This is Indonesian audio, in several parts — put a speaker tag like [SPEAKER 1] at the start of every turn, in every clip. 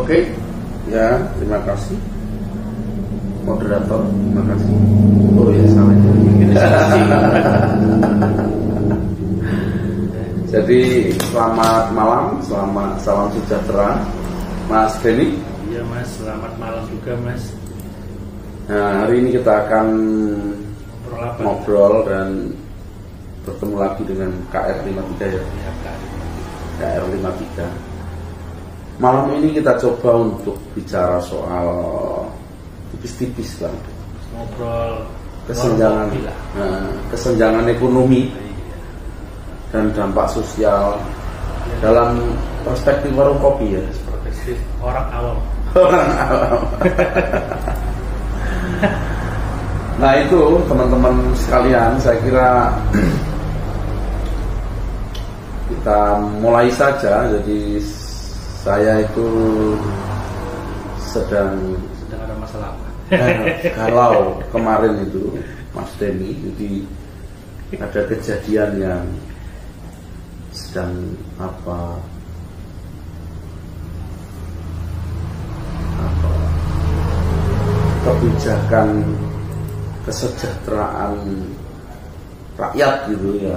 [SPEAKER 1] Oke, ya terima kasih moderator, terima kasih. Oh ya salah. Jadi selamat malam, salam sejahtera, Mas Denny.
[SPEAKER 2] Iya Mas, selamat malam juga Mas.
[SPEAKER 1] Nah hari ini kita akan ngobrol dan bertemu lagi dengan KR53 ya. KR53. Malam ini kita coba untuk bicara soal tipis-tipis lah.
[SPEAKER 2] Ngobrol
[SPEAKER 1] kesenjangan ekonomi dan dampak sosial dalam perspektif warung kopi ya.
[SPEAKER 2] Perspektif orang awam.
[SPEAKER 1] Nah itu teman-teman sekalian, saya kira kita mulai saja. Jadi saya itu sedang
[SPEAKER 2] ada masalah apa?
[SPEAKER 1] Kalau kemarin itu Mas Denny, jadi ada kejadian yang sedang kebijakan kesejahteraan rakyat gitu ya,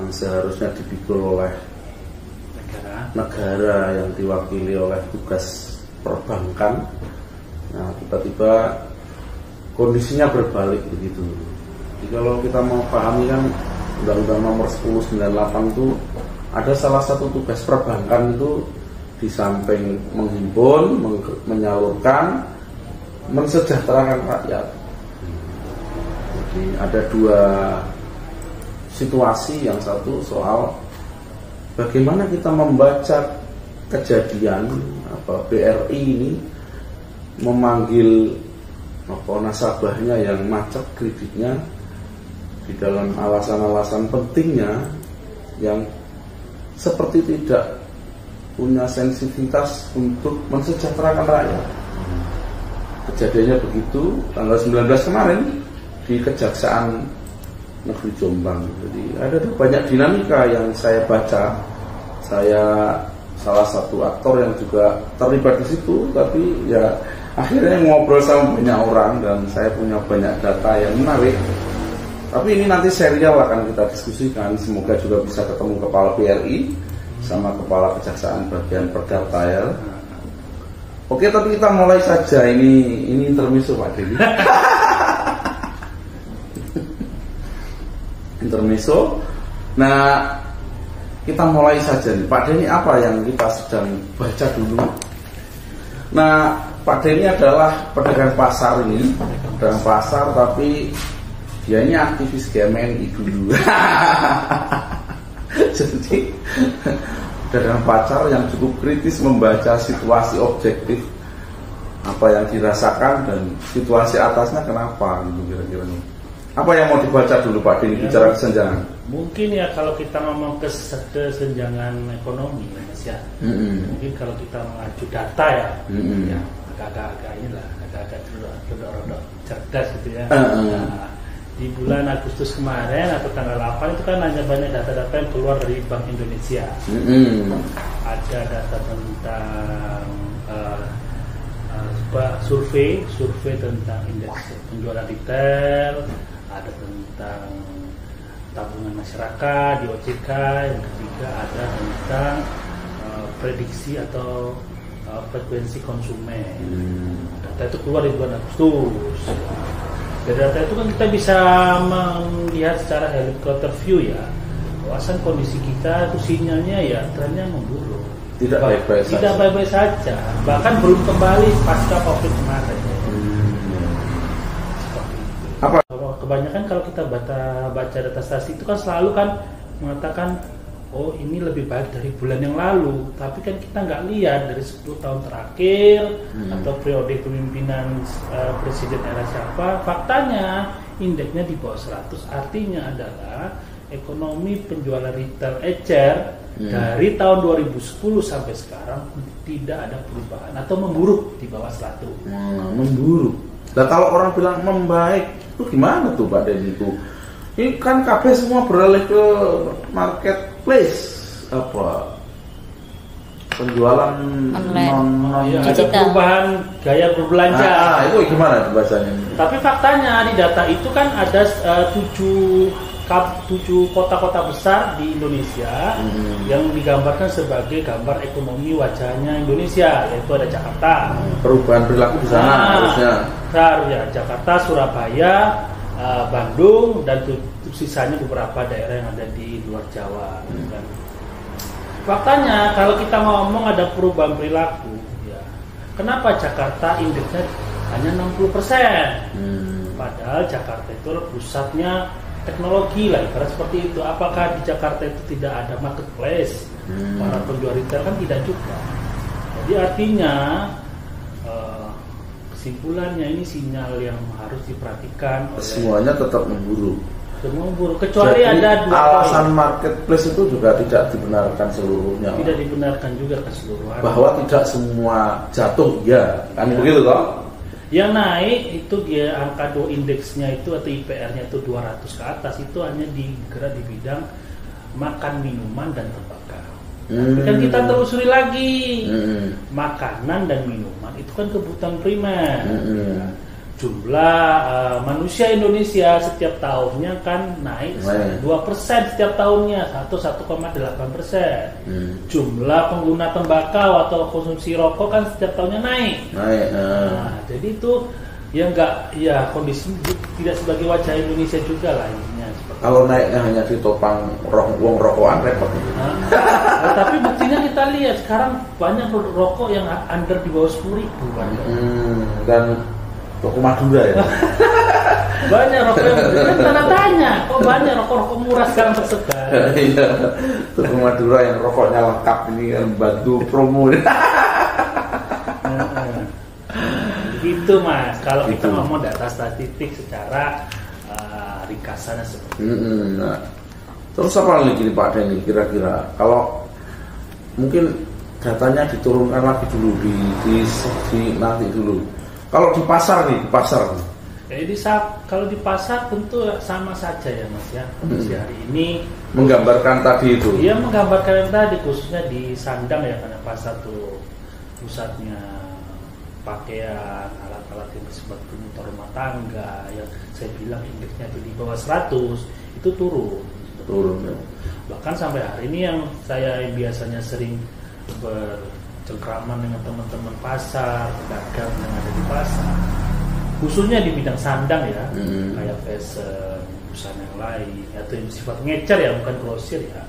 [SPEAKER 1] yang seharusnya dipikul oleh negara yang diwakili oleh tugas perbankan. Nah tiba-tiba kondisinya berbalik begitu. Jadi kalau kita mau pahami kan Undang-Undang Nomor 10/98 itu ada salah satu tugas perbankan itu di samping menghimpun, menyalurkan, mensejahterakan rakyat. Jadi ada dua situasi, yang satu soal bagaimana kita membaca kejadian BRI ini memanggil nasabahnya yang macet kreditnya di dalam alasan-alasan pentingnya yang seperti tidak punya sensitivitas untuk mensejahterakan rakyat. Kejadiannya begitu tanggal 19 kemarin di Kejaksaan Negeri Jombang. Jadi ada banyak dinamika yang saya baca. Saya salah satu aktor yang juga terlibat di situ, tapi ya akhirnya ngobrol sama banyak orang dan saya punya banyak data yang menarik. Tapi ini nanti serial akan kita diskusikan. Semoga juga bisa ketemu kepala BRI sama kepala Kejaksaan bagian Perdata ya. Oke, tapi kita mulai saja. Ini intermezzo Pak Denny. Intermezzo. Nah, kita mulai saja nih. Pak Denny, apa yang kita sedang baca dulu? Nah, Pak Denny adalah pedagang pasar ini, pedagang pasar, tapi dia ini aktivis GMNI dulu. Jadi pedagang pasar yang cukup kritis membaca situasi objektif apa yang dirasakan dan situasi atasnya kenapa gitu kira-kira nih. Apa yang mau dibaca dulu Pak Denny bicara kesenjangan?
[SPEAKER 2] Mungkin ya kalau kita ngomong kesenjangan ekonomi Mas ya. Mungkin kalau kita mengacu data ya, ya agak-agak inilah, agak-agak rodok cerdas gitu ya. Nah, di bulan Agustus kemarin atau tanggal 8 itu kan hanya banyak data-data yang keluar dari Bank Indonesia. Ada data tentang survei tentang indeks penjualan retail, ada tentang tabungan masyarakat di OJK, yang ketiga ada tentang prediksi atau frekuensi konsumen. Data itu keluar di bulan Agustus. Dari data itu kan kita bisa melihat secara helikopter view ya, bahwasan kondisi kita itu sinyalnya ya trennya memburuk.
[SPEAKER 1] Tidak baik-baik saja. Bahkan belum kembali pasca COVID kemarin. Apa? Kebanyakan kalau kita baca data statistik itu kan selalu kan mengatakan oh ini lebih baik dari bulan yang lalu, tapi kan kita nggak lihat dari 10 tahun terakhir atau periode kepemimpinan presiden era siapa. Faktanya indeksnya di bawah 100, artinya adalah ekonomi penjualan retail ecer dari tahun 2010 sampai sekarang tidak ada perubahan atau memburuk di bawah 100. Memburuk. Nah kalau orang bilang membaik, itu gimana tuh Pak Denny itu? Ini kan KB semua beralih ke marketplace penjualan
[SPEAKER 3] Online.
[SPEAKER 1] non
[SPEAKER 2] Iya, ada
[SPEAKER 3] Digital.
[SPEAKER 2] perubahan gaya berbelanja.
[SPEAKER 1] itu gimana bahasanya?
[SPEAKER 2] Tapi faktanya di data itu kan ada 7 kota-kota besar di Indonesia yang digambarkan sebagai gambar ekonomi wajahnya Indonesia, yaitu ada Jakarta.
[SPEAKER 1] Perubahan perilaku di sana harusnya.
[SPEAKER 2] Ya, Jakarta, Surabaya, Bandung, dan sisanya beberapa daerah yang ada di luar Jawa. Kan. Faktanya kalau kita ngomong ada perubahan perilaku, ya, kenapa Jakarta indeksnya hanya 60%? Padahal Jakarta itu pusatnya teknologi lah, karena seperti itu. Apakah di Jakarta itu tidak ada marketplace? Para penjual retail kan tidak juga. Jadi artinya kesimpulannya ini sinyal yang harus diperhatikan oleh
[SPEAKER 1] Semuanya tetap memburuk.
[SPEAKER 2] semua buruh. Kecuali
[SPEAKER 1] Jadi,
[SPEAKER 2] ada 2
[SPEAKER 1] alasan
[SPEAKER 2] poin.
[SPEAKER 1] marketplace itu juga tidak dibenarkan seluruhnya.
[SPEAKER 2] Tidak dibenarkan juga keseluruhan.
[SPEAKER 1] Bahwa tidak semua jatuh, ya kan begitu toh?
[SPEAKER 2] Yang naik itu dia angka indeksnya itu atau IPR-nya itu 200 ke atas, itu hanya digerak di bidang makan, minuman, dan tembakau. Tapi kan kita telusuri lagi, makanan dan minuman itu kan kebutuhan primer. Ya. Jumlah manusia Indonesia setiap tahunnya kan naik 2% setiap tahunnya, 1,8%. Jumlah pengguna tembakau atau konsumsi rokok kan setiap tahunnya naik. Nah, jadi itu ya enggak, ya kondisi tidak sebagai wajah Indonesia juga lah intinya.
[SPEAKER 1] Kalau naiknya hanya ditopang uang rokokan repot.
[SPEAKER 2] Nah, tapi buktinya kita lihat sekarang banyak rokok yang under di bawah 10.000 kan.
[SPEAKER 1] Dan toko Madura ya.
[SPEAKER 2] Banyak rokok yang tanda tanya, kok banyak rokok murah sekarang tersebar.
[SPEAKER 1] Iya, toko Madura yang rokoknya lengkap ini kan bantu promo.
[SPEAKER 2] Gitu Mas, kalau kita
[SPEAKER 1] Gitu.
[SPEAKER 2] ngomong data statistik secara ringkasannya seperti itu.
[SPEAKER 1] Nah, terus apa lagi nih Pak Denny kira-kira? Kalau mungkin datanya diturunkan lagi dulu di nanti dulu. Kalau di pasar nih,
[SPEAKER 2] Jadi kalau di pasar tentu sama saja ya Mas ya. Kondisi hari ini
[SPEAKER 1] menggambarkan tadi itu.
[SPEAKER 2] dia menggambarkan yang tadi, khususnya di Sandang ya, karena pasar tuh pusatnya pakaian, alat-alat yang disebut motor rumah tangga, yang saya bilang indeksnya itu di bawah 100, itu turun.
[SPEAKER 1] Ya.
[SPEAKER 2] Bahkan sampai hari ini yang saya biasanya sering bercengkraman dengan teman-teman pasar, pedagang yang ada di pasar, khususnya di bidang sandang ya, kayak fashion, busana yang lain, atau yang sifat ngecer ya, bukan grosir ya.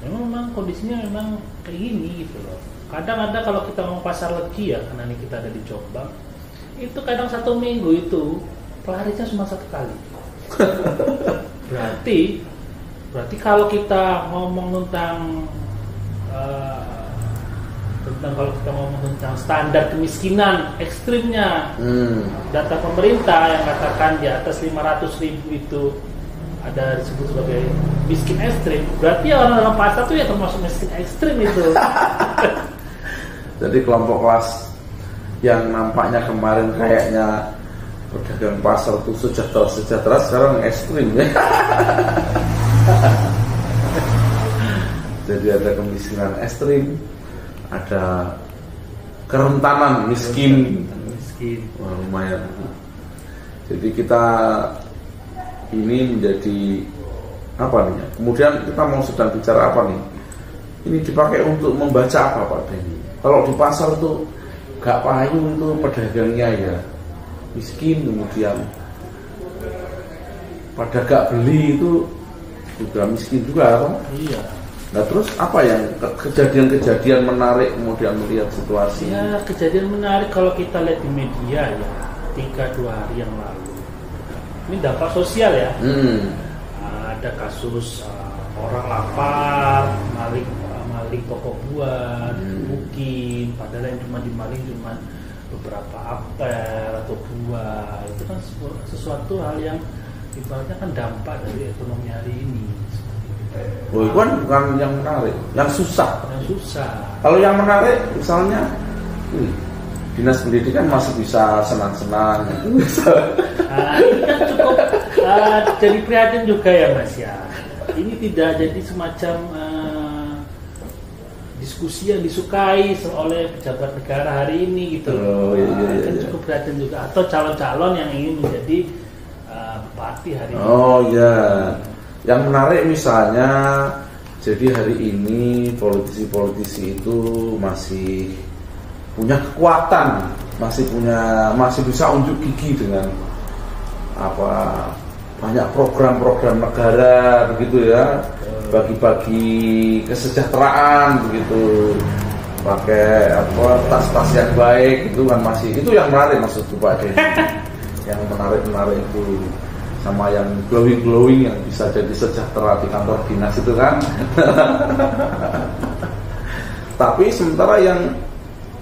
[SPEAKER 2] Memang kondisinya memang kayak gini gitu loh. Kadang ada kalau kita mau pasar Legi ya, karena ini kita ada di Jombang, itu kadang 1 minggu itu pelarinya cuma 1 kali. Berarti kalau kita ngomong tentang kalau kita ngomong tentang standar kemiskinan ekstrimnya, data pemerintah yang katakan di atas 500.000 itu ada disebut sebagai miskin ekstrim, berarti orang-orang pasar itu ya termasuk miskin ekstrim itu.
[SPEAKER 1] Jadi kelompok kelas yang nampaknya kemarin kayaknya pedagang pasar itu sejahtera sekarang ekstrim ya. Jadi ada kemiskinan ekstrim, ada kerentanan miskin. Wah, lumayan. Jadi kita ini menjadi apa nih? Kemudian kita mau sedang bicara apa nih? Ini dipakai untuk membaca apa Pak Denny? Kalau di pasar tuh gak payu itu pedagangnya ya miskin, kemudian pada gak beli itu juga miskin juga apa?
[SPEAKER 2] Iya.
[SPEAKER 1] Nah terus apa yang kejadian-kejadian menarik kemudian melihat situasi?
[SPEAKER 2] Ya, kejadian menarik kalau kita lihat di media ya, 3-2 hari yang lalu. Ini dampak sosial ya. Ada kasus orang lapar, maling toko buah, mungkin padahal yang cuma dimaling cuma beberapa apel atau buah. Itu kan sesuatu hal yang ibaratnya kan dampak dari ekonomi hari ini.
[SPEAKER 1] Oh, itu kan bukan yang menarik, yang susah.
[SPEAKER 2] Yang susah.
[SPEAKER 1] Kalau yang menarik, misalnya, dinas pendidikan masih bisa senang-senang.
[SPEAKER 2] Nah, ini kan cukup jadi prihatin juga ya Mas ya. Ini tidak jadi semacam diskusi yang disukai oleh pejabat negara hari ini gitu. Kan cukup perhatian juga, atau calon-calon yang ingin menjadi bupati hari ini.
[SPEAKER 1] Oh ya, yang menarik misalnya, jadi hari ini politisi-politisi itu masih punya kekuatan, masih bisa unjuk gigi dengan banyak program-program negara begitu ya, bagi-bagi kesejahteraan begitu, pakai tas-tas yang baik itu kan, masih itu yang menarik maksudku Pak Denny. Yang menarik itu sama yang glowing yang bisa jadi sejahtera di kantor dinas itu kan. Tapi sementara yang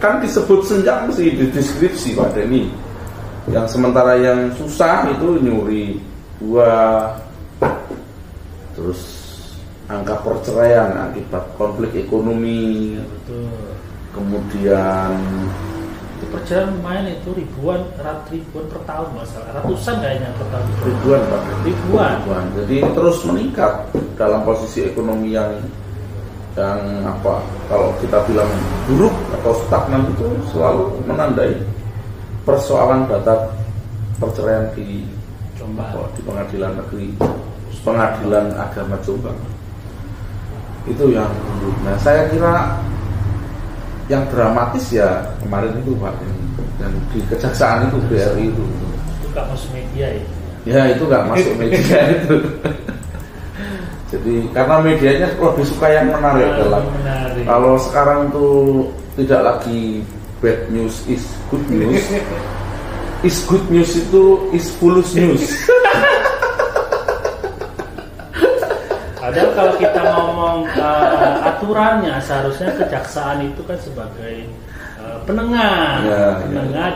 [SPEAKER 1] kan disebut senjang mesti dideskripsi Pak Denny. Yang sementara yang susah itu nyuri buah, terus angka perceraian akibat konflik ekonomi.
[SPEAKER 2] Betul.
[SPEAKER 1] Kemudian
[SPEAKER 2] itu perceraian lumayan, itu ribuan per tahun, masalah ratusan kayaknya per tahun.
[SPEAKER 1] Ribuan Pak.
[SPEAKER 2] Ribuan.
[SPEAKER 1] Jadi terus meningkat dalam posisi ekonomi yang kalau kita bilang buruk atau stagnan, itu selalu menandai persoalan data perceraian di pengadilan negeri, pengadilan agama Jombang. Itu yang dulu. Nah, saya kira yang dramatis ya kemarin itu Pak, dan di kejaksaan itu BRI itu
[SPEAKER 2] nggak masuk media ya?
[SPEAKER 1] Ya itu nggak masuk media itu. Jadi karena medianya lebih suka yang menarik dalam. Kalau sekarang tuh tidak lagi bad news is good news. Is good news itu is fulus news.
[SPEAKER 2] Padahal kalau kita ngomong aturannya, seharusnya kejaksaan itu kan sebagai penengah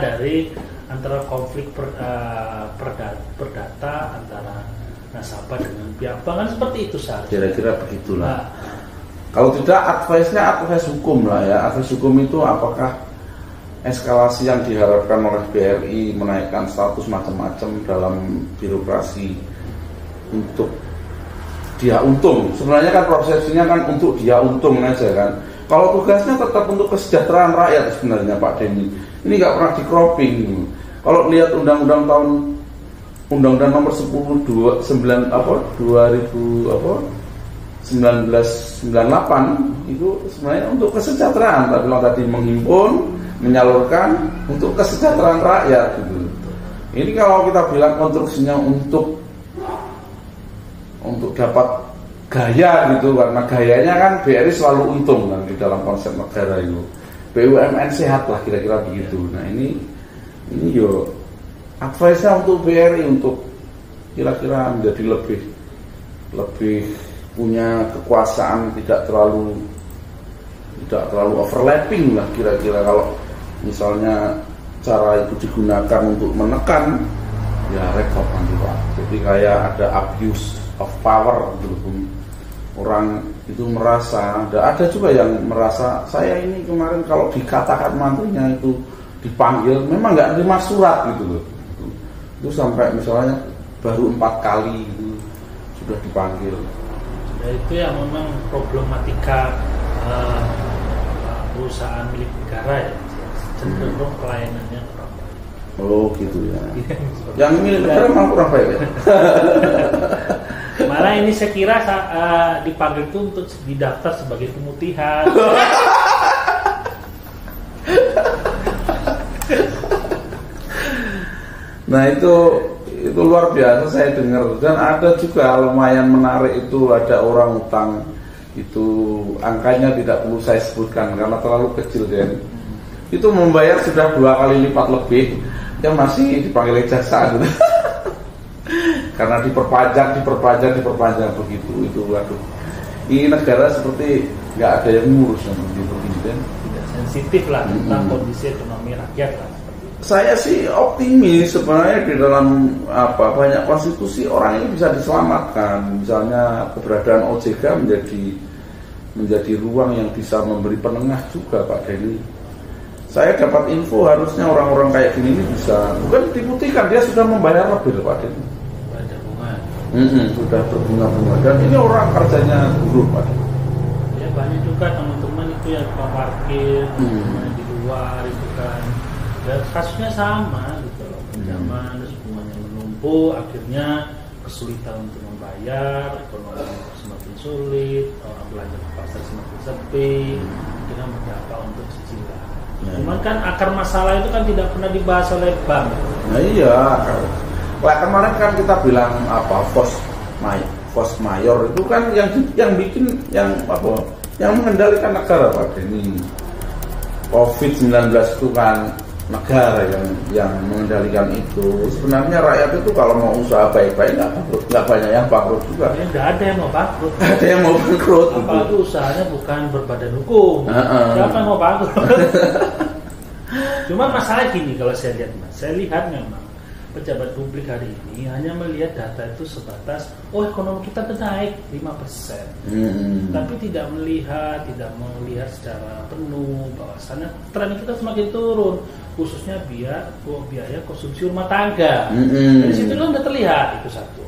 [SPEAKER 2] dari antara konflik perdata antara nasabah dengan pihak bank, kan seperti itu seharusnya.
[SPEAKER 1] Kira-kira begitulah. Kalau tidak, advice hukum lah ya. Advice hukum itu apakah eskalasi yang diharapkan oleh BRI menaikkan status macam-macam dalam birokrasi untuk dia untung. Sebenarnya kan prosesnya kan untuk dia untung aja kan. Kalau tugasnya tetap untuk kesejahteraan rakyat sebenarnya Pak Denny. Ini nggak pernah di cropping. Kalau lihat undang-undang nomor 1998 itu sebenarnya untuk kesejahteraan, tapi tadi menghimpun, menyalurkan untuk kesejahteraan rakyat gitu. Ini kalau kita bilang konstruksinya untuk dapat gaya gitu, karena gayanya kan BRI selalu untung kan di dalam konsep negara itu. BUMN sehat lah kira-kira begitu. Nah ini yo advice-nya untuk BRI untuk kira-kira menjadi lebih punya kekuasaan, tidak terlalu overlapping lah kira-kira. Kalau misalnya cara itu digunakan untuk menekan, ya repot nanti Pak. Jadi kayak ada abuse of power gitu. Orang itu merasa, ada juga yang merasa saya ini kemarin kalau dikatakan mantunya itu dipanggil, memang nggak terima surat gitu loh. Itu sampai misalnya baru 4 kali gitu, sudah dipanggil.
[SPEAKER 2] Ya, itu yang memang problematika perusahaan milik negara ya, cenderung pelayanannya kurang baik.
[SPEAKER 1] Oh gitu ya. Yang milik negara memang kurang baik ya.
[SPEAKER 2] Malah ini saya kira dipanggil itu untuk didaftar sebagai pemutihan.
[SPEAKER 1] Nah itu luar biasa saya dengar, dan ada juga lumayan menarik itu, ada orang utang itu angkanya tidak perlu saya sebutkan karena terlalu kecil kan. Itu membayar sudah 2 kali lipat lebih, dia masih dipanggil kejaksaan gitu. Karena diperpanjang begitu. Itu waduh, ini negara seperti nggak ada yang ngurus yang begitu kan.
[SPEAKER 2] Tidak sensitif lah tentang kondisi ekonomi rakyat lah.
[SPEAKER 1] Saya sih optimis sebenarnya di dalam banyak konstitusi orang ini bisa diselamatkan. Misalnya keberadaan OJK menjadi ruang yang bisa memberi penengah juga Pak Denny. Saya dapat info harusnya orang-orang kayak gini ini bisa, bukan diputihkan, dia sudah membayar lebih Pak Denny. Sudah berbunga-bunga, dan ini orang kerjanya buruk Pak.
[SPEAKER 2] Ya banyak juga teman-teman itu itu yang tukang parkir di luar itu kan, dan kasusnya sama gitu loh, pinjaman semuanya menumpuk, akhirnya kesulitan untuk membayar, ekonomi semakin sulit, orang belanja ke pasar semakin sepi, akhirnya berdampak untuk cicilan. Cuman kan akar masalah itu kan tidak pernah dibahas oleh bank.
[SPEAKER 1] Nah iya, kayak kemarin kan kita bilang apa force mayor itu kan yang bikin yang mengendalikan negara Pak ini. COVID-19 itu kan negara yang mengendalikan itu. Sebenarnya rakyat itu kalau mau usaha baik-baik nggak banyak yang bangkrut juga.
[SPEAKER 2] Nggak ada yang mau bangkrut.
[SPEAKER 1] Ada yang mau bangkrut.
[SPEAKER 2] Apalagi usahanya bukan berbadan hukum. Siapa yang mau bangkrut? Cuma masalah gini kalau saya lihat Mas, saya lihat memang pejabat publik hari ini hanya melihat data itu sebatas ekonomi kita naik 5%. Tapi tidak melihat secara penuh bahwasannya tren kita semakin turun, khususnya biaya konsumsi rumah tangga. Dari situ kan sudah terlihat, itu satu.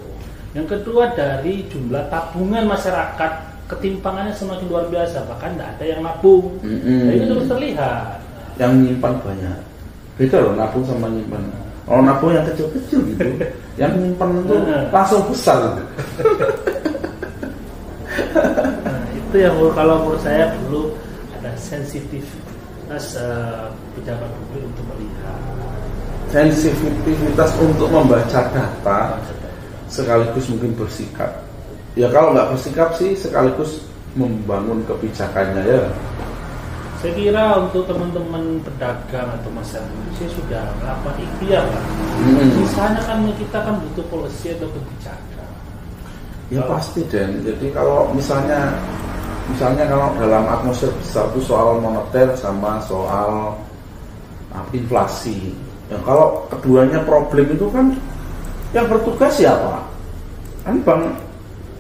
[SPEAKER 2] Yang kedua, dari jumlah tabungan masyarakat, ketimpangannya semakin luar biasa, bahkan tidak ada yang nabung. Jadi itu terus terlihat.
[SPEAKER 1] Yang nyimpan banyak, beda loh nabung sama nyimpan. Kalau nabung yang kecil-kecil gitu, yang nyimpan itu langsung besar gitu.
[SPEAKER 2] Nah, itu yang kalau menurut saya perlu ada sensitivitas pejabat publik untuk melihat.
[SPEAKER 1] Sensitivitas untuk membaca data, sekaligus mungkin bersikap. Ya kalau nggak bersikap sih sekaligus membangun kebijakannya ya.
[SPEAKER 2] Saya kira untuk teman-teman pedagang atau masyarakat Indonesia sudah melakukan ikhtiar Pak. Sisanya kan kita kan butuh policy atau kebijakan.
[SPEAKER 1] Ya pasti Den. Jadi kalau misalnya kalau dalam atmosfer besar itu soal moneter sama soal inflasi. Ya kalau keduanya problem itu kan yang bertugas siapa? Kan bank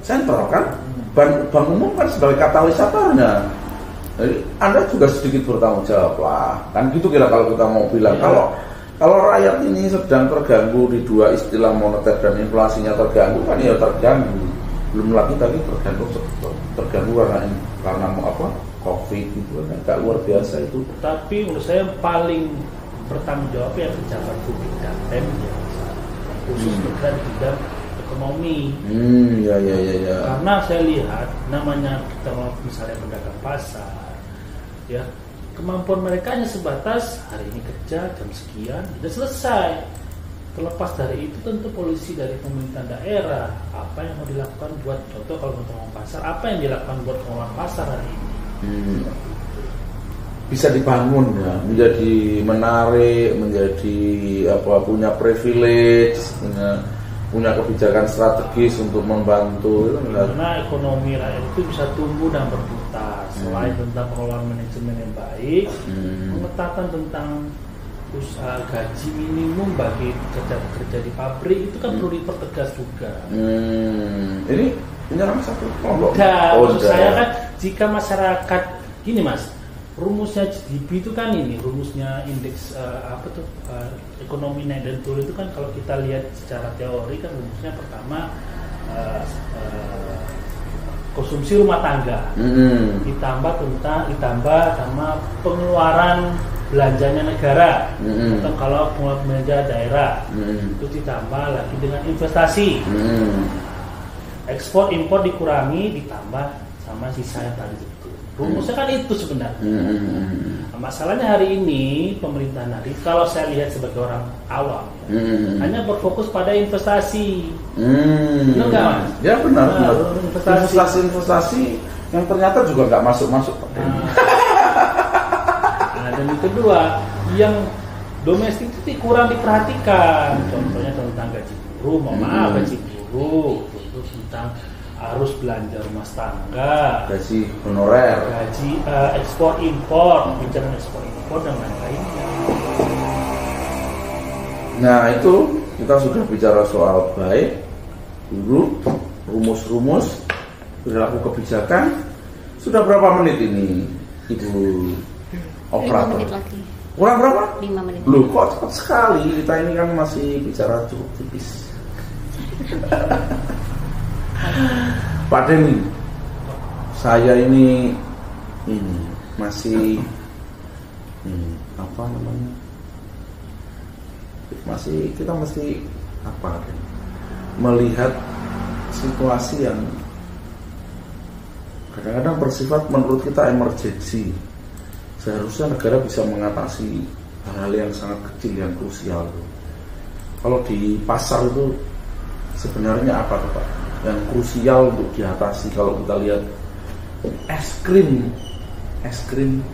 [SPEAKER 1] sentral kan? Bank umum kan sebagai katalisatornya. Jadi Anda juga sedikit bertanggung jawab lah, kan gitu kira kalau kita mau bilang. Kalau rakyat ini sedang terganggu di dua istilah moneter dan inflasinya terganggu kan ya terganggu. Belum lagi tadi terganggu karena COVID gitu kan agak luar biasa itu.
[SPEAKER 2] Tapi menurut saya yang paling bertanggung jawab ya pejabat publik dan Pemda, khusus bergerak di bidang ekonomi.
[SPEAKER 1] Ya.
[SPEAKER 2] Karena saya lihat namanya kita misalnya pedagang pasar, ya kemampuan mereka hanya sebatas hari ini kerja jam sekian sudah selesai. Terlepas dari itu tentu polisi dari pemerintahan daerah apa yang mau dilakukan buat contoh kalau mau pasar, apa yang dilakukan buat pengelolaan pasar hari ini.
[SPEAKER 1] Bisa dibangun ya, menjadi menarik, menjadi punya privilege, punya kebijakan strategis untuk membantu.
[SPEAKER 2] Karena ekonomi rakyat itu bisa tumbuh dan berputar selain tentang pengelolaan manajemen yang baik, pengetatan tentang usaha gaji minimum bagi pekerja di pabrik itu kan perlu dipertegas juga.
[SPEAKER 1] Ini menyerang satu kelompok.
[SPEAKER 2] Saya kan jika masyarakat gini Mas, rumusnya GDP itu kan ini rumusnya indeks ekonomi naik dan turun itu kan kalau kita lihat secara teori kan rumusnya pertama konsumsi rumah tangga ditambah sama pengeluaran belanjanya negara atau kalau pengeluaran belanja daerah itu ditambah lagi dengan investasi, ekspor impor dikurangi ditambah sama sisa yang tadi itu. Rumusnya kan itu sebenarnya. Masalahnya hari ini pemerintahan hari kalau saya lihat sebagai orang awam hanya berfokus pada investasi. Benar nggak Mas?
[SPEAKER 1] Ya benar. Investasi yang ternyata juga nggak masuk.
[SPEAKER 2] Dan yang kedua, yang domestik itu kurang diperhatikan. Contohnya tentang gaji buruh, gaji buruh, terus tentang harus belanja rumah tangga,
[SPEAKER 1] gaji honorer,
[SPEAKER 2] gaji ekspor impor, bicara ekspor impor dan lain-lainnya.
[SPEAKER 1] Nah itu kita sudah bicara soal baik, dulu rumus-rumus perilaku kebijakan. Sudah berapa menit ini Ibu operator?
[SPEAKER 3] 5 menit lagi.
[SPEAKER 1] Kurang berapa?
[SPEAKER 3] 5 menit.
[SPEAKER 1] Loh kok cepat sekali, kita ini kan masih bicara cukup tipis. Pak Denny, saya ini masih apa namanya, masih kita mesti apa melihat situasi yang kadang-kadang bersifat menurut kita emergensi. Seharusnya negara bisa mengatasi hal-hal yang sangat kecil yang krusial. Kalau di pasar itu sebenarnya apa tuh Pak yang krusial untuk diatasi? Kalau kita lihat es krim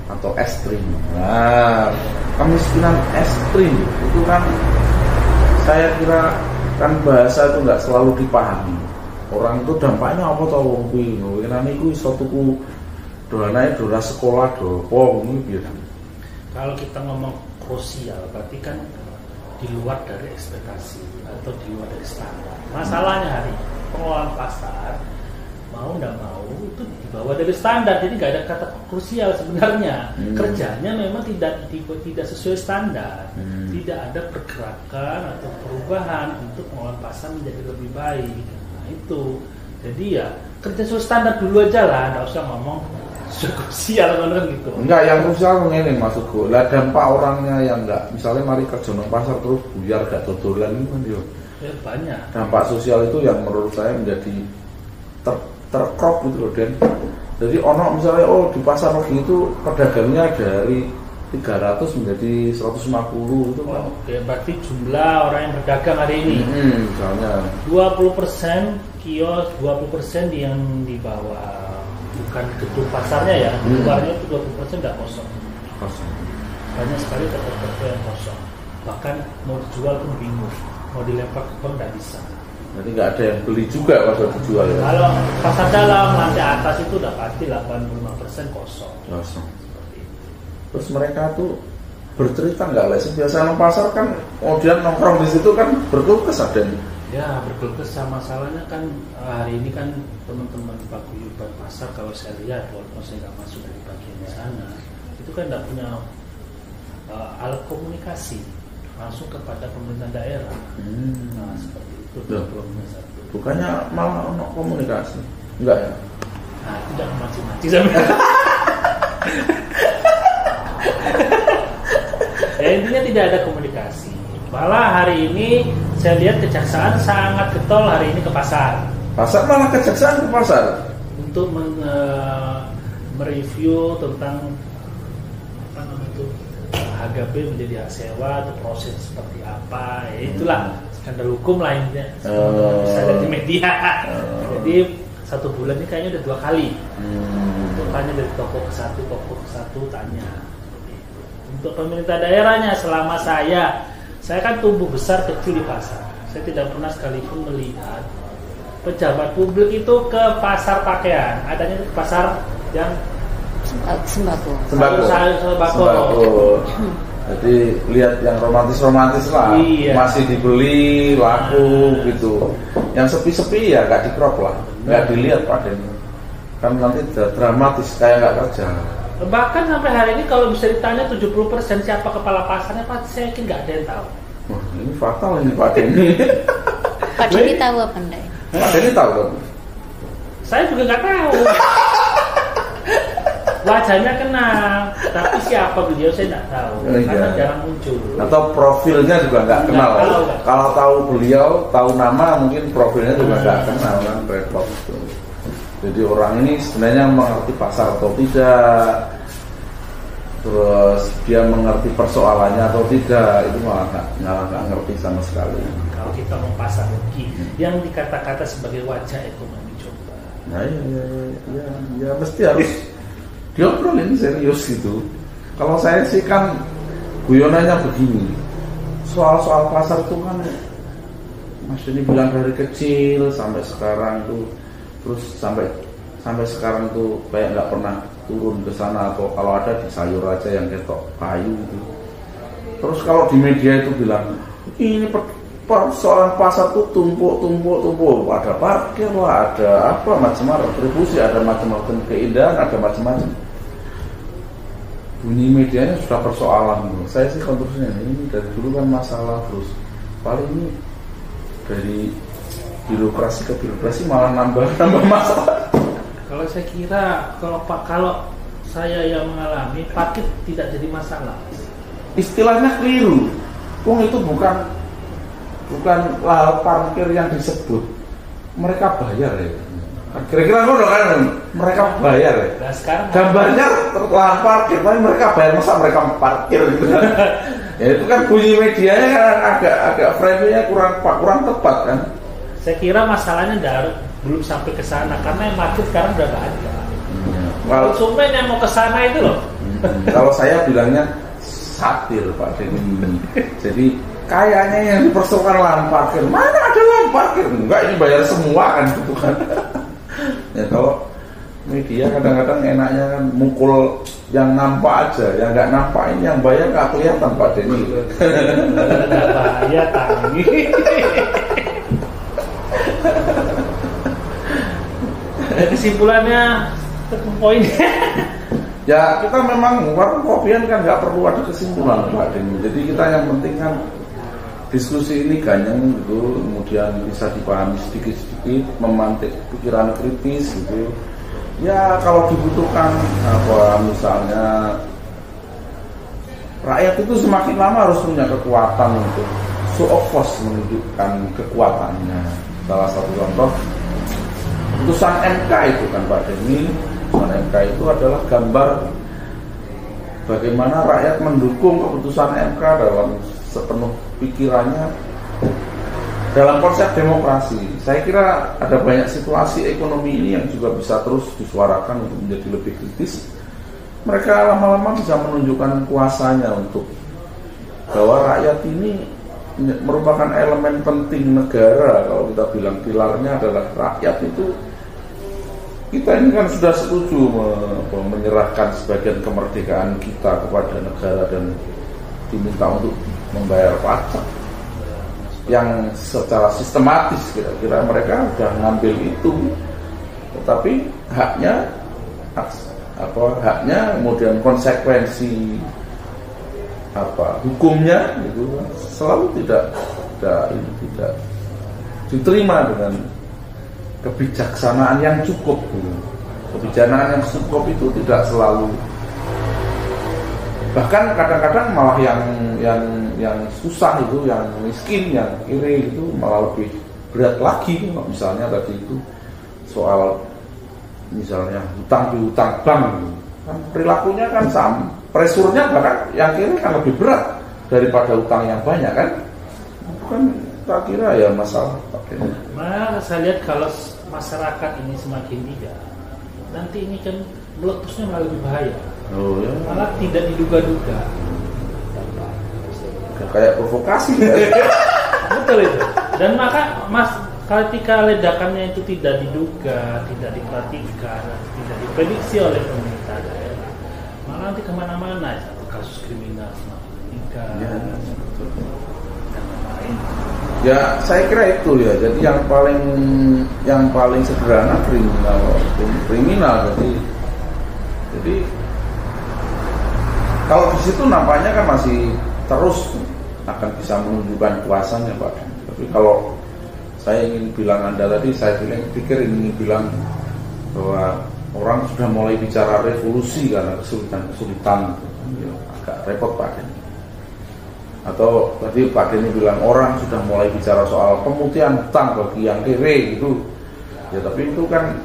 [SPEAKER 1] atau es krim, nah kemiskinan es krim itu kan saya kira kan bahasa itu nggak selalu dipahami orang itu. Dampaknya apa tau wong kuwi ngono iku iso tuku dolane dolar sekolah do wong iki.
[SPEAKER 2] Kalau kita ngomong krusial berarti kan di luar dari ekspektasi atau di luar dari standar. Masalahnya hari ini pengelolaan pasar mau nggak mau itu di bawah dari standar, jadi nggak ada kata krusial sebenarnya. Kerjanya memang tidak sesuai standar, tidak ada pergerakan atau perubahan untuk pengelolaan pasar menjadi lebih baik. Nah itu, jadi ya kerja sesuai standar dulu aja lah, nggak usah ngomong krusial kan gitu.
[SPEAKER 1] Enggak, yang krusial ini maksudku lah dampak orangnya yang enggak, misalnya mari kerja nang pasar terus buyar gak dodolan itu kan yo.
[SPEAKER 2] Ya, banyak.
[SPEAKER 1] Dampak sosial itu yang menurut saya menjadi terkrop gitu loh Den. Jadi ono misalnya di pasar Nogi itu pedagangnya dari 300 menjadi 150 itu kan.
[SPEAKER 2] Oke, berarti jumlah orang yang berdagang hari ini
[SPEAKER 1] misalnya
[SPEAKER 2] 20% kios, 20% yang di bawah, bukan gedung pasarnya ya, luarnya itu 20% nggak kosong. Banyak sekali toko-toko yang kosong. Bahkan mau dijual pun bingung, mau dilempar ke bank nggak bisa.
[SPEAKER 1] Jadi nggak ada yang beli juga kalau dijual ya.
[SPEAKER 2] Kalau pasar dalam lantai atas itu udah pasti 85% kosong.
[SPEAKER 1] Terus mereka tuh bercerita nggak lah? Biasanya pasar kan, kemudian nongkrong di situ kan berkeluh kesah Dan.
[SPEAKER 2] Ya berkeluh kesah, masalahnya kan hari ini kan teman-teman paguyuban pasar kalau saya lihat walaupun saya nggak masuk dari bagian sana, itu kan nggak punya alat komunikasi langsung kepada pemerintah daerah. Nah seperti itu.
[SPEAKER 1] Bukannya malah ono komunikasi? Enggak ya?
[SPEAKER 2] Nah tidak macam-macam sebenarnya. Ya, intinya tidak ada komunikasi. Malah hari ini saya lihat kejaksaan sangat getol hari ini ke pasar.
[SPEAKER 1] Pasar malah kejaksaan ke pasar
[SPEAKER 2] untuk mereview tentang apa namanya itu HGB menjadi hak sewa atau proses seperti apa. Ya, itulah skandal hukum lainnya. Bisa ada di media. Jadi 1 bulan ini kayaknya udah 2 kali. Untuk tanya dari toko ke satu tanya. Untuk pemerintah daerahnya selama saya kan tumbuh besar kecil di pasar. Saya tidak pernah sekalipun melihat pejabat publik itu ke pasar pakaian. Adanya ke pasar yang
[SPEAKER 1] sembako. Jadi lihat yang romantis lah, iya. Masih dibeli laku gitu. Yang sepi-sepi ya nggak dikrop lah, nggak dilihat Pak Den. Kan nanti dramatis kayak nggak kerja.
[SPEAKER 2] Bahkan sampai hari ini kalau bisa ditanya 70% siapa kepala pasarnya, Pak, saya yakin nggak ada yang tahu.
[SPEAKER 1] Wah, ini fatal ini Pak Den.
[SPEAKER 3] Pak Denny tahu apa enggak?
[SPEAKER 1] Pak Denny tahu kan?
[SPEAKER 2] Saya juga nggak tahu. Wajahnya kenal, tapi siapa beliau saya nggak tahu, karena jarang muncul.
[SPEAKER 1] Atau profilnya juga nggak kenal. Kalau tahu beliau, tahu nama, mungkin profilnya juga nggak kenal kan, repot itu. Jadi orang ini sebenarnya mengerti pasar atau tidak, terus dia mengerti persoalannya atau tidak, itu malah nggak ngerti sama sekali.
[SPEAKER 2] Kalau kita mau pasar rugi, yang dikata-kata sebagai wajah ekonomi coba.
[SPEAKER 1] Nah ya mesti harus diobrolin serius gitu. Kalau saya sih kan guyonannya begini, soal pasar itu kan Mas ini bilang dari kecil sampai sekarang tuh, terus sampai sekarang tuh kayak nggak pernah turun ke sana, atau kalau ada di sayur aja yang ketok kayu gitu. Terus kalau di media itu bilang ini persoalan pasar tuh tumpuk, ada parkir lah, ada apa macam-macam retribusi, ada macam-macam keindahan, ada macam-macam. Bunyi medianya sudah persoalan. Saya sih konteksnya ini dari dulu kan masalah, terus paling ini dari birokrasi ke birokrasi malah nambah masalah.
[SPEAKER 2] Kalau saya kira kalau saya yang mengalami, parkir tidak jadi masalah.
[SPEAKER 1] Istilahnya keliru. Wong itu bukan lahan parkir yang disebut. Mereka bayar ya. Kira-kira ngono kan, mereka bayar ya.
[SPEAKER 2] Nah, sekarang
[SPEAKER 1] gambarnya lahan parkir, tapi mereka bayar, masa mereka parkir gitu kan? Ya itu kan bunyi medianya kan agak frame-nya kurang tepat kan.
[SPEAKER 2] Saya kira masalahnya belum sampai ke sana karena yang parkir sekarang udah nggak ada. Kalau konsumen yang mau ke sana itu loh.
[SPEAKER 1] Kalau saya bilangnya satir Pak Denny. Jadi kayaknya yang dipersoalkan lahan parkir, mana ada lahan parkir? Enggak, ini bayar semua kan gitu kan. Ya kalau media kadang-kadang enaknya kan mukul yang nampak aja, yang nggak nampak ini yang bayar nggak kelihatan Pak Denny.
[SPEAKER 2] Nggak bayar tani. Kesimpulannya poinnya.
[SPEAKER 1] Ya kita memang warung kopian kan nggak perlu ada kesimpulan Pak Denny. Jadi kita yang penting kan diskusi ini ganyang gitu, kemudian bisa dipahami sedikit-sedikit, memantik pikiran kritis gitu. Ya kalau dibutuhkan misalnya rakyat itu semakin lama harus punya kekuatan untuk show of force, menunjukkan kekuatannya. Salah satu contoh putusan MK itu kan Pak Denny. Putusan MK itu adalah gambar bagaimana rakyat mendukung keputusan MK dalam sepenuh pikirannya dalam konsep demokrasi. Saya kira ada banyak situasi ekonomi ini yang juga bisa terus disuarakan untuk menjadi lebih kritis. Mereka lama-lama bisa menunjukkan kuasanya untuk bahwa rakyat ini merupakan elemen penting negara. Kalau kita bilang pilarnya adalah rakyat, itu kita ini kan sudah setuju menyerahkan sebagian kemerdekaan kita kepada negara dan diminta untuk membayar pajak yang secara sistematis. Kira-kira mereka sudah ngambil itu, tetapi haknya kemudian konsekuensi hukumnya itu selalu tidak diterima dengan kebijaksanaan yang cukup. Kebijaksanaan yang cukup itu tidak selalu, bahkan kadang-kadang malah yang susah itu, yang miskin, yang kiri itu malah lebih berat lagi. Misalnya tadi itu soal misalnya hutang piutang bank, kan perilakunya kan sama, presurnya bahkan yang kiri kan lebih berat daripada hutang yang banyak kan. Bukan, tak kira ya masalah.
[SPEAKER 2] Nah, saya lihat kalau masyarakat ini semakin tidak, nanti ini kan meletusnya malah lebih bahaya.
[SPEAKER 1] Oh, ya.
[SPEAKER 2] Malah tidak diduga-duga.
[SPEAKER 1] Kayak provokasi.
[SPEAKER 2] Betul itu. Dan maka ketika ledakannya itu tidak diduga, tidak diperhatikan, tidak diprediksi oleh pemerintah daerah, malah nanti kemana-mana satu kasus kriminal semakin meningkat.
[SPEAKER 1] Ya,
[SPEAKER 2] dan lain-lain.
[SPEAKER 1] Ya, saya kira itu ya. Jadi yang paling sederhana kriminal. Jadi kalau di situ nampaknya kan masih terus akan bisa menunjukkan kuasanya Pak. Tapi kalau saya ingin bilang Anda tadi, saya pikir ingin bilang bahwa orang sudah mulai bicara revolusi karena kesulitan ya, agak repot Pak Denny. Atau tadi Pak Denny bilang orang sudah mulai bicara soal pemutihan hutang bagi yang kere gitu. Ya tapi itu kan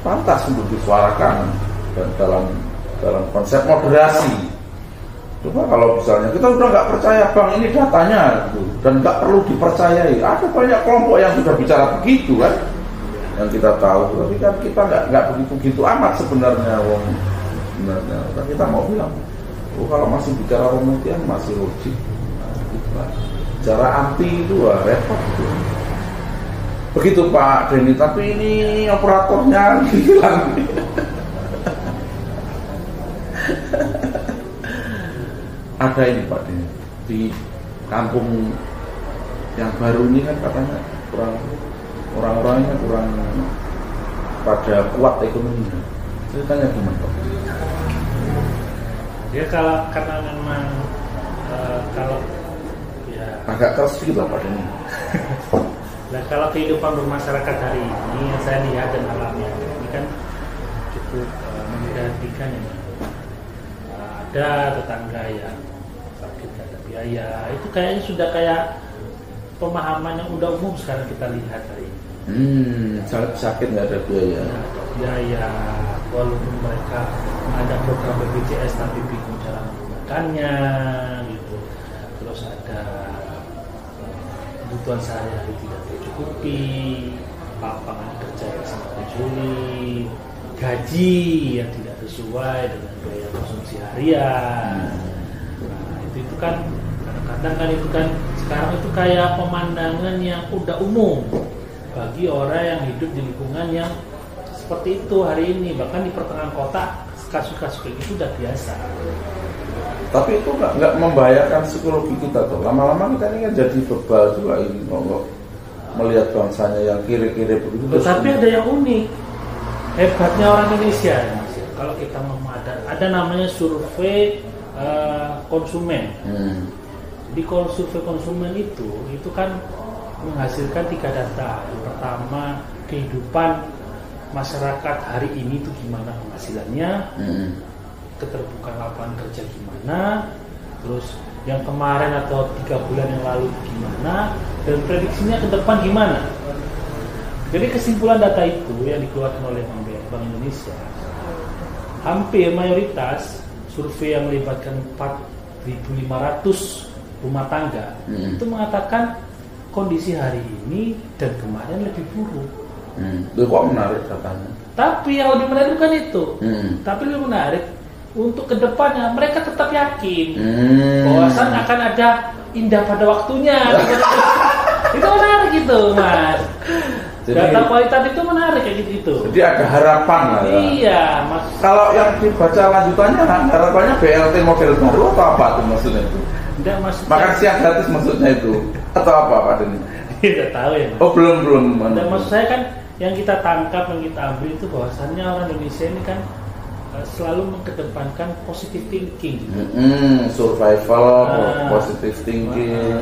[SPEAKER 1] pantas untuk disuarakan dan dalam konsep moderasi. Coba kalau misalnya kita udah nggak percaya bank ini datanya gitu, dan nggak perlu dipercayai, ada banyak kelompok yang sudah bicara begitu kan, yang kita tahu. Tapi kan kita nggak begitu amat sebenarnya, sebenarnya. Kan kita mau bilang, kalau masih bicara pemutihan masih logik. Nah, bicara anti itu repot gitu. Begitu Pak Denny, tapi ini operatornya hilang. Ada ini Pak Denny, di kampung yang baru ini kan katanya orang-orangnya kurang pada kuat ekonominya. Ceritanya gimana Pak?
[SPEAKER 2] Ya karena memang kalau ya
[SPEAKER 1] agak keras sedikit lah Pak Denny.
[SPEAKER 2] Nah, kalau kehidupan bermasyarakat hari ini yang saya lihat dan alami ini kan cukup hentikan ya. Ada tetangga yang sakit nggak ada biaya, itu kayaknya sudah kayak pemahaman yang udah umum sekarang kita lihat hari ini.
[SPEAKER 1] Sakit nggak ada biaya.
[SPEAKER 2] Nggak ada biaya, walaupun mereka ada program BPJS tapi bingung cara menggunakannya gitu. Terus ada kebutuhan sehari-hari tidak tercukupi, lapangan kerja yang sangat sulit, gaji yang tidak sesuai dengan biaya konsumsi harian. Nah, itu kan kadang-kadang kan itu kan sekarang itu kayak pemandangan yang udah umum bagi orang yang hidup di lingkungan yang seperti itu hari ini. Bahkan di pertengahan kota kasus-kasus kayak gitu udah biasa.
[SPEAKER 1] Tapi itu nggak membahayakan psikologi kita tuh. Lama-lama kita ini kan jadi bebal juga ini kok melihat bangsanya yang kiri-kiri begitu.
[SPEAKER 2] Tapi ada yang unik, hebatnya orang Indonesia. Kalau kita mau ada namanya survei konsumen. Jadi kalau survei konsumen itu kan menghasilkan 3 data. Yang pertama, kehidupan masyarakat hari ini itu gimana penghasilannya, keterbukaan lapangan kerja gimana, terus yang kemarin atau 3 bulan yang lalu gimana, dan prediksinya ke depan gimana. Jadi kesimpulan data itu yang dikeluarkan oleh Bank Indonesia, hampir mayoritas survei yang melibatkan 4.500 rumah tangga itu mengatakan kondisi hari ini dan kemarin lebih buruk.
[SPEAKER 1] Itu kok menarik datanya.
[SPEAKER 2] Tapi yang lebih menarik bukan itu. Tapi lebih menarik untuk kedepannya mereka tetap yakin bahwasan akan ada indah pada waktunya. Itu menarik gitu, Mas. Jadi, data kualitatif itu menarik kayak gitu.
[SPEAKER 1] Jadi ada harapan lah ya.
[SPEAKER 2] Iya, Mas.
[SPEAKER 1] Kalau yang dibaca lanjutannya harapannya BLT model baru atau apa tuh maksudnya itu?
[SPEAKER 2] Tidak, maksudnya
[SPEAKER 1] makan siang gratis maksudnya itu atau apa Pak Denny?
[SPEAKER 2] Tidak tahu ya, Mas.
[SPEAKER 1] Oh belum.
[SPEAKER 2] Dan maksud saya kan yang kita tangkap, yang kita ambil itu bahwasannya orang Indonesia ini kan selalu mengedepankan positive thinking gitu.
[SPEAKER 1] Survival, positive thinking,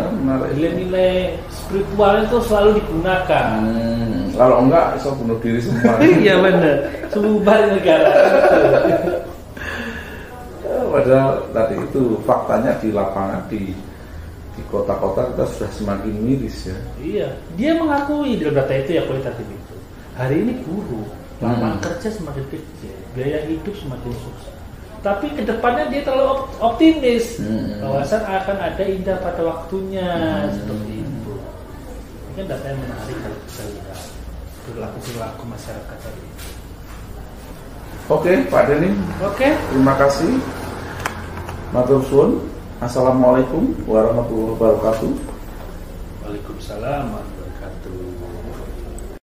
[SPEAKER 2] nilai-nilai spiritual itu selalu digunakan.
[SPEAKER 1] Kalau enggak, bisa bunuh diri semua.
[SPEAKER 2] Iya benar, sebubar negara.
[SPEAKER 1] Padahal tadi itu faktanya di lapangan di kota-kota kita sudah semakin miris ya.
[SPEAKER 2] Iya, dia mengakui dalam data itu ya kualitatif itu. Hari ini buruk, lapangan kerja semakin kecil, biaya hidup semakin susah. Tapi kedepannya dia terlalu optimis bahwasan akan ada indah pada waktunya seperti itu. Ini kan data yang menarik kalau kita lihat perilaku masyarakat tadi.
[SPEAKER 1] Oke, Pak Denny.
[SPEAKER 2] Oke.
[SPEAKER 1] Terima kasih. Matur suwun. Assalamualaikum warahmatullahi wabarakatuh.
[SPEAKER 2] Waalaikumsalam warahmatullahi wabarakatuh.